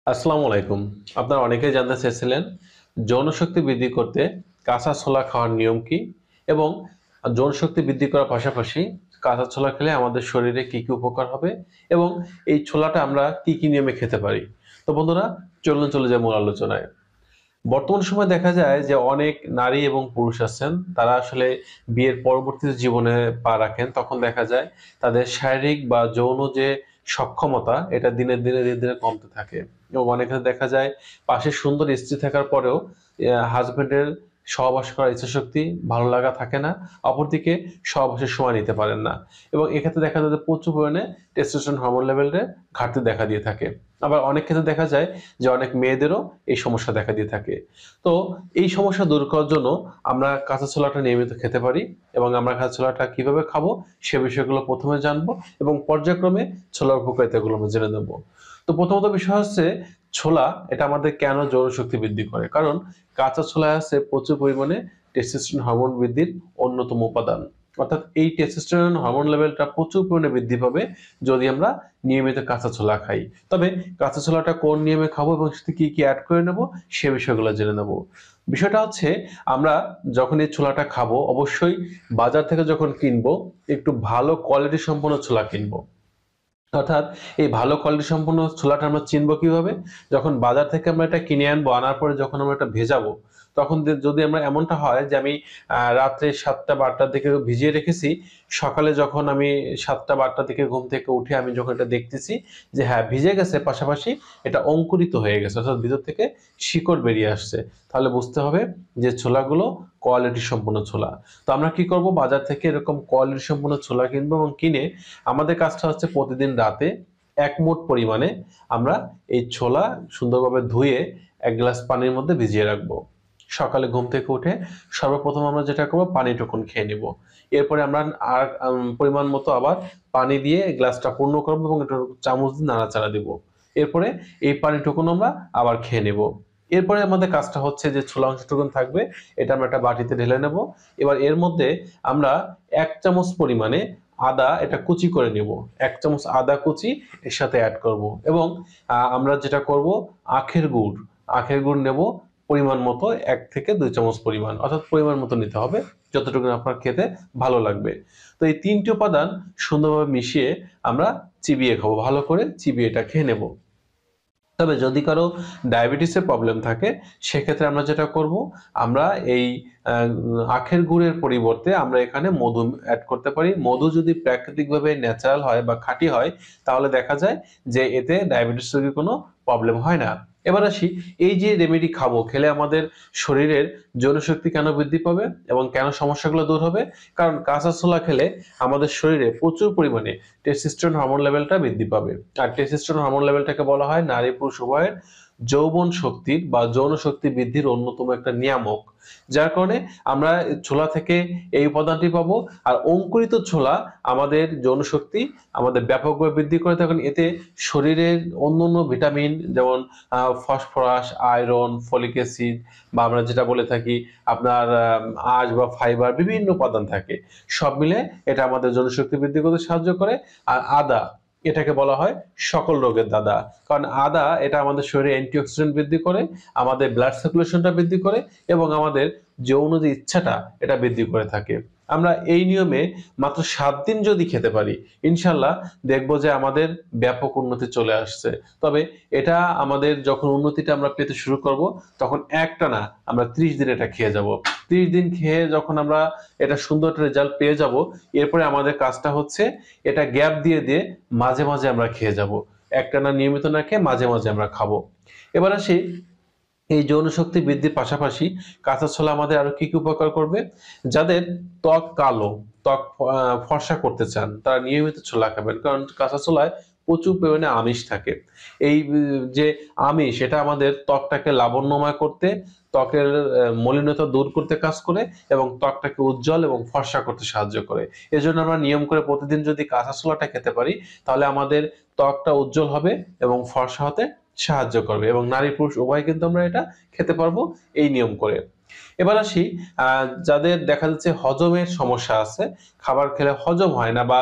আসসালামু আলাইকুম। আপনারা অনেকেই জানতে চেয়েছিলেন যৌনশক্তি বৃদ্ধি করতে কাঁচা ছোলা খাওয়ার নিয়ম কি? এবং যৌনশক্তি বৃদ্ধি করার পাশাপাশি কাঁচা ছোলা খেলে আমাদের শরীরে কি, কি উপকার হবে? এবং এই ছোলাটা আমরা কি, কি নিয়মে খেতে পারি? তো বন্ধুরা চলুন চলে যাই মূল আলোচনায়। বর্তমান সময়ে দেখা যায় যে অনেক নারী এবং পুরুষ আছেন তারা আসলে বিয়ের পরবর্তী জীবনে পা রাখেন তখন দেখা যায় তাদের শারীরিক বা যৌন যে সক্ষমতা এটা দিনে দিনে কমতে থাকে এবং অনেক ক্ষেত্রে দেখা যায় পাশে সুন্দর স্ত্রী থাকার পরেও হাজবেন্ডের সহবাস করার ইচ্ছাশক্তি ভালো লাগা থাকে না, অপরদিকে সহবাসের সময় নিতে পারেন না এবং এক্ষেত্রে দেখা যায় যে প্রচুর পরিমাণে টেস্টোস্টেরন হরমোন লেভেলের ঘাটতি দেখা দিয়ে থাকে। আবার অনেক ক্ষেত্রে দেখা যায় যে অনেক মেয়েদেরও এই সমস্যা দেখা দিয়ে থাকে। তো এই সমস্যা দূর করার জন্য আমরা কাঁচা ছোলাটা নিয়মিত খেতে পারি এবং আমরা কাঁচা ছোলাটা কিভাবে খাবো সে বিষয়গুলো প্রথমে জানবো এবং পর্যায়ক্রমে ছোলার উপকারিতাগুলো আমরা জেনে নেব। তো প্রথমত বিষয় হচ্ছে ছোলা এটা আমাদের কেন যৌন শক্তি বৃদ্ধি করে? কারণ কাঁচা ছোলায় আছে প্রচুর পরিমাণে টেস্টোস্টেরন হরমোন বৃদ্ধির অন্যতম উপাদান। অর্থাৎ এই টেস্টোস্টেরন হরমোন লেভেলটা প্রচুর পরিমাণে বৃদ্ধি পাবে যদি আমরা নিয়মিত কাঁচা ছোলা খাই। তবে কাঁচা ছোলাটা কোন নিয়মে খাবো এবং সাথে কি, কি এড করে নেব সে বিষয়গুলো জেনে নেব। বিষয়টা হচ্ছে আমরা যখন এই ছোলাটা খাবো অবশ্যই বাজার থেকে যখন কিনবো একটু ভালো কোয়ালিটি সম্পন্ন ছোলা কিনবো। অর্থাৎ এই ভালো কোয়ালিটি সম্পন্ন ছোলাটা আমরা চিনবো কিভাবে? যখন বাজার থেকে আমরা এটা কিনে আনবো, আনার পরে যখন আমরা এটা ভেজাবো, তখন যদি আমরা এমনটা হয় যে আমি রাত্রে ৭টা বা ৮টার দিকে ভিজিয়ে রেখেছি, সকালে যখন আমি ৭টা বা ৮টার দিকে ঘুম থেকে উঠে আমি যখন এটা দেখতেছি যে হ্যাঁ, ভিজে গেছে পাশাপাশি এটা অঙ্কুরিত হয়ে গেছে। অর্থাৎ ভিতর থেকে শিকড় বেরিয়ে আসছে। তাহলে বুঝতে হবে যে ছোলাগুলো কোয়ালিটি সম্পন্ন ছোলা। তো আমরা কি করব? বাজার থেকে এরকম কোয়ালিটি সম্পন্ন ছোলা কিনবো এবং কিনে আমাদের কাজটা হচ্ছে প্রতিদিন রাতে ১ মুঠ পরিমাণে আমরা এই ছোলা সুন্দরভাবে ধুয়ে ১ গ্লাস পানির মধ্যে ভিজিয়ে রাখবো। সকালে ঘুম থেকে উঠে সর্বপ্রথম আমরা যেটা করবো পানিটুকুন খেয়ে নিবো। এরপরে আমরা আর পরিমাণ মতো আবার পানি দিয়ে গ্লাসটা পূর্ণ করবো এবং একটু চামচ দিয়ে নাড়াচাড়া দিব। এরপরে এই পানিটুকুন আমরা আবার খেয়ে নেবো। এরপরে আমাদের কাজটা হচ্ছে যে ছোলা অংশটুকুন থাকবে এটা আমরা একটা বাটিতে ঢেলে নেবো। এবার এর মধ্যে আমরা ১ চামচ পরিমাণে আদা এটা কুচি করে নেব। ১ চামচ আদা কুচি এর সাথে এড করব এবং আমরা যেটা করব আখের গুড় নেব পরিমাণ মতো ১ থেকে ২ চামচ পরিমাণ। অর্থাৎ পরিমাণ মতো নিতে হবে যতটুকু আপনার খেতে ভালো লাগবে। তো এই ৩ টি উপাদান সুন্দরভাবে মিশিয়ে আমরা চিবিয়ে খাবো। ভালো করে চিবিয়ে এটা খেয়ে নেব। তবে যদি কারো ডায়াবেটিসের প্রবলেম থাকে সেক্ষেত্রে আমরা যেটা করব আমরা এই আখের গুড়ের পরিবর্তে আমরা এখানে মধু অ্যাড করতে পারি। মধু যদি প্রাকৃতিকভাবে ন্যাচারাল হয় বা খাঁটি হয় তাহলে দেখা যায় যে এতে ডায়াবেটিস রোগীর কোনো প্রবলেম হয় না। এবার আসি এই যে রেমেডি খাবো খেলে আমাদের শরীরের যৌনশক্তি কেন বৃদ্ধি পাবে এবং কেন সমস্যাগুলো দূর হবে? কারণ কাঁচা ছোলা খেলে আমাদের শরীরে প্রচুর পরিমাণে টেস্টোস্টেরন হরমোন লেভেলটা বৃদ্ধি পাবে। আর টেস্টোস্টেরন হরমোন লেভেলটাকে বলা হয় নারী পুরুষ উভয়ের যৌবন শক্তির বা যৌন শক্তি বৃদ্ধির অন্যতম একটা নিয়ামক। যার কারণে আমরা ছোলা থেকে এই উপাদানটি পাবো। আর অঙ্কুরিত ছোলা আমাদের যৌন শক্তি আমাদের ব্যাপকভাবে বৃদ্ধি করে তখন এতে শরীরের অন্যান্য ভিটামিন যেমন ফসফরাস, আয়রন, ফলিক অ্যাসিড বা আমরা যেটা বলে থাকি আপনার আঁশ বা ফাইবার বিভিন্ন উপাদান থাকে। সব মিলে এটা আমাদের যৌন শক্তি বৃদ্ধি করতে সাহায্য করে। আর আদা এটাকে বলা হয় সকল রোগের দাদা। কারণ আদা এটা আমাদের শরীরে অ্যান্টিঅক্সিডেন্ট বৃদ্ধি করে, আমাদের ব্লাড সার্কুলেশনটা বৃদ্ধি করে এবং আমাদের যৌন যে ইচ্ছাটা এটা বৃদ্ধি করে থাকে। আমরা এই নিয়মে মাত্র ৭ দিন যদি খেতে পারি, ইনশাআল্লাহ দেখব যে আমাদের ব্যাপক উন্নতি চলে আসছে। তবে এটা আমাদের যখন উন্নতিটা আমরা পেতে শুরু করব, তখন একটানা আমরা ৩০ দিন এটা খেয়ে যাব। ৩০ দিন খেয়ে যখন আমরা এটা সুন্দর একটা রেজাল্ট পেয়ে যাব, এরপরে আমাদের কাজটা হচ্ছে এটা গ্যাপ দিয়ে মাঝে মাঝে আমরা খেয়ে যাব। একটানা নিয়মিত না খেয়ে মাঝে মাঝে আমরা খাবো। এবার আসি এই যৌন শক্তি বৃদ্ধির পাশাপাশি কাঁচা ছোলা আমাদের আরো কি, কি উপকার করবে? যাদের ত্বক কালো, ত্বক ফর্সা করতে চান তারা নিয়মিত ছোলা খাবেন। কারণ কাঁচা ছোলায় প্রচুর পরিমাণে আমিষ থাকে। এই যে আমিষ এটা আমাদের ত্বকটাকে লাবণ্যময় করতে, ত্বকের মলিনতা দূর করতে কাজ করে এবং ত্বকটাকে উজ্জ্বল এবং ফর্সা করতে সাহায্য করে। এজন্য আমরা নিয়ম করে প্রতিদিন যদি কাঁচা ছোলাটা খেতে পারি তাহলে আমাদের ত্বকটা উজ্জ্বল হবে এবং ফর্সা হতে সাহায্য করবে এবং নারী পুরুষ উভয় কিন্তু আমরা এটা খেতে পারবো এই নিয়ম করে। এবার আসি যাদের দেখা যাচ্ছে হজমের সমস্যা আছে, খাবার খেলে হজম হয় না বা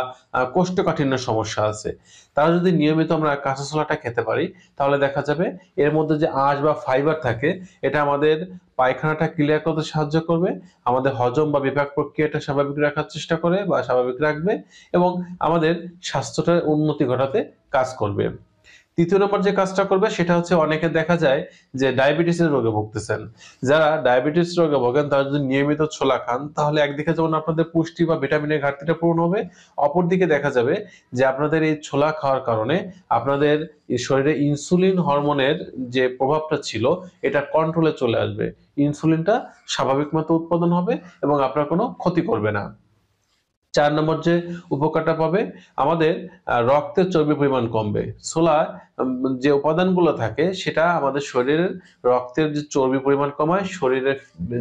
কোষ্ঠকাঠিন্য সমস্যা আছে, তারা যদি নিয়মিত আমরা কাঁচা ছোলাটা খেতে পারি তাহলে দেখা যাবে এর মধ্যে যে আঁশ বা ফাইবার থাকে এটা আমাদের পায়খানাটা ক্লিয়ার করতে সাহায্য করবে, আমাদের হজম বা বিপাক প্রক্রিয়াটা স্বাভাবিক রাখার চেষ্টা করে বা স্বাভাবিক রাখবে এবং আমাদের স্বাস্থ্যটার উন্নতি ঘটাতে কাজ করবে। তৃতীয় নম্বর যে কাজটা করবে সেটা হচ্ছে অনেকে দেখা যায় যে ডায়াবেটিসের রোগে ভুগতেছেন। যারা ডায়াবেটিস রোগে ভোগেন তারা যদি নিয়মিত ছোলা খান তাহলে একদিকে যেমন আপনাদের পুষ্টি বা ভিটামিনের ঘাটতিটা পূরণ হবে, অপরদিকে দেখা যাবে যে আপনাদের এই ছোলা খাওয়ার কারণে আপনাদের এই শরীরে ইনসুলিন হরমোনের যে প্রভাবটা ছিল এটা কন্ট্রোলে চলে আসবে। ইনসুলিনটা স্বাভাবিক মতো উৎপাদন হবে এবং আপনার কোনো ক্ষতি করবে না। ৪ নম্বর যে উপকারটা পাবে, আমাদের রক্তের চর্বির পরিমাণ কমবে। ছোলায় যে উপাদানগুলো থাকে সেটা আমাদের শরীরের রক্তের যে চর্বির পরিমাণ কমায়, শরীরের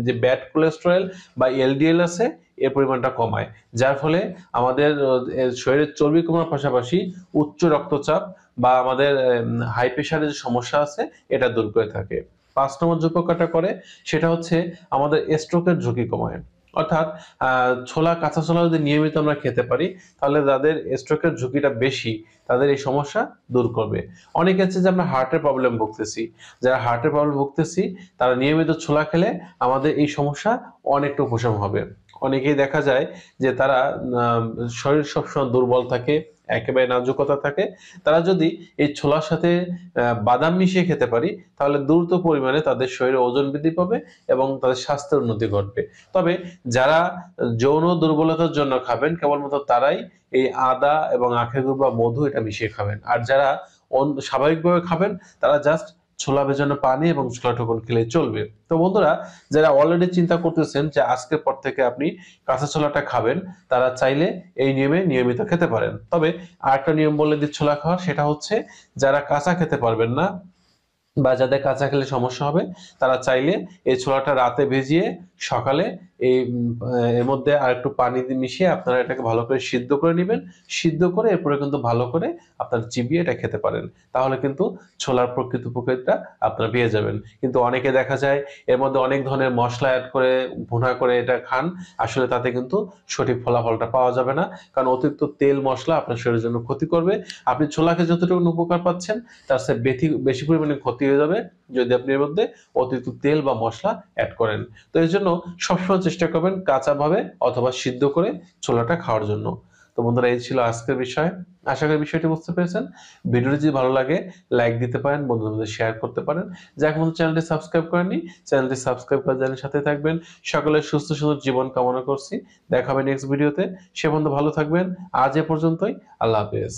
যে ব্যাড কোলেস্টেরল বা এলডিএল আছে এর পরিমাণটা কমায়। যার ফলে আমাদের শরীরের চর্বি কমার পাশাপাশি উচ্চ রক্তচাপ বা আমাদের হাই প্রেশারের যে সমস্যা আছে এটা দূর করে থাকে। ৫ নম্বর যে উপকারটা করে সেটা হচ্ছে আমাদের স্ট্রোকের ঝুঁকি কমায়। অর্থাৎ কাঁচা ছোলা যদি নিয়মিত আমরা খেতে পারি তাহলে যাদের স্ট্রোকের ঝুঁকিটা বেশি তাদের এই সমস্যা দূর করবে। অনেকে আছে যে আমরা হার্টের প্রবলেম ভুগতেছি, যারা হার্টের প্রবলেম ভুগতেছি তারা নিয়মিত ছোলা খেলে আমাদের এই সমস্যা অনেকটা উপশম হবে। অনেকেই দেখা যায় যে তারা শরীর সবসময় দুর্বল থাকে, একেবারে নাজুকতা থাকে, তারা যদি এই ছোলার সাথে বাদাম মিশিয়ে খেতে পারি তাহলে দ্রুত পরিমাণে তাদের শরীরে ওজন বৃদ্ধি পাবে এবং তাদের স্বাস্থ্যের উন্নতি ঘটবে। তবে যারা যৌন দুর্বলতার জন্য খাবেন কেবলমাত্র তারাই এই আদা এবং আখের গুড় বা মধু এটা মিশিয়ে খাবেন। আর যারা স্বাভাবিকভাবে খাবেন তারা জাস্ট ছোলা ভেজানো পানি এবং ছোলা টোকন খেলে চলবে। তো বন্ধুরা, যারা অলরেডি চিন্তা করতেছেন যে আজকের পর থেকে আপনি কাঁচা ছোলাটা খাবেন, তারা চাইলে এই নিয়মে নিয়মিত খেতে পারেন। তবে আরেকটা নিয়ম বলে দিই ছোলা খাওয়ার, সেটা হচ্ছে যারা কাঁচা খেতে পারবেন না বা যাদের কাঁচা খেলে সমস্যা হবে তারা চাইলে এই ছোলাটা রাতে ভিজিয়ে সকালে এই এর মধ্যে আর একটু পানি দিয়ে মিশিয়ে আপনারা এটাকে ভালো করে সিদ্ধ করে নেবেন। সিদ্ধ করে এরপরে কিন্তু ভালো করে আপনার চিবিয়ে এটা খেতে পারেন। তাহলে কিন্তু ছোলার প্রকৃত উপকারিতা আপনারা পেয়ে যাবেন। কিন্তু অনেকে দেখা যায় এর মধ্যে অনেক ধরনের মশলা অ্যাড করে ভুনা করে এটা খান, আসলে তাতে কিন্তু সঠিক ফলাফলটা পাওয়া যাবে না, কারণ অতিরিক্ত তেল মশলা আপনার শরীরের জন্য ক্ষতি করবে। আপনি ছোলাকে যতটুকু উপকার পাচ্ছেন তার চেয়ে বেশি পরিমাণে ক্ষতি হয়ে যাবে যদি আপনি এর মধ্যে অতিরিক্ত তেল বা মশলা অ্যাড করেন। তো এর জন্য সবসময় চেষ্টা করবেন কাঁচা ভাবে অথবা সিদ্ধ করে ছোলাটা খাওয়ার জন্য। তো বন্ধুরা, এই ছিল আজকের বিষয়। আশা করি বিষয়টি বুঝতে পেরেছেন। ভিডিওটি যদি ভালো লাগে লাইক দিতে পারেন, বন্ধুদের শেয়ার করতে পারেন। যারা এখনো চ্যানেলটি সাবস্ক্রাইব করেননি চ্যানেলটি সাবস্ক্রাইব করে চ্যানেলের সাথে থাকবেন। সকলের সুস্থ সুন্দর জীবন কামনা করছি। দেখা হবে নেক্সট ভিডিওতে। সে পর্যন্ত ভালো থাকবেন। আজ এ পর্যন্তই। আল্লাহ হাফেজ।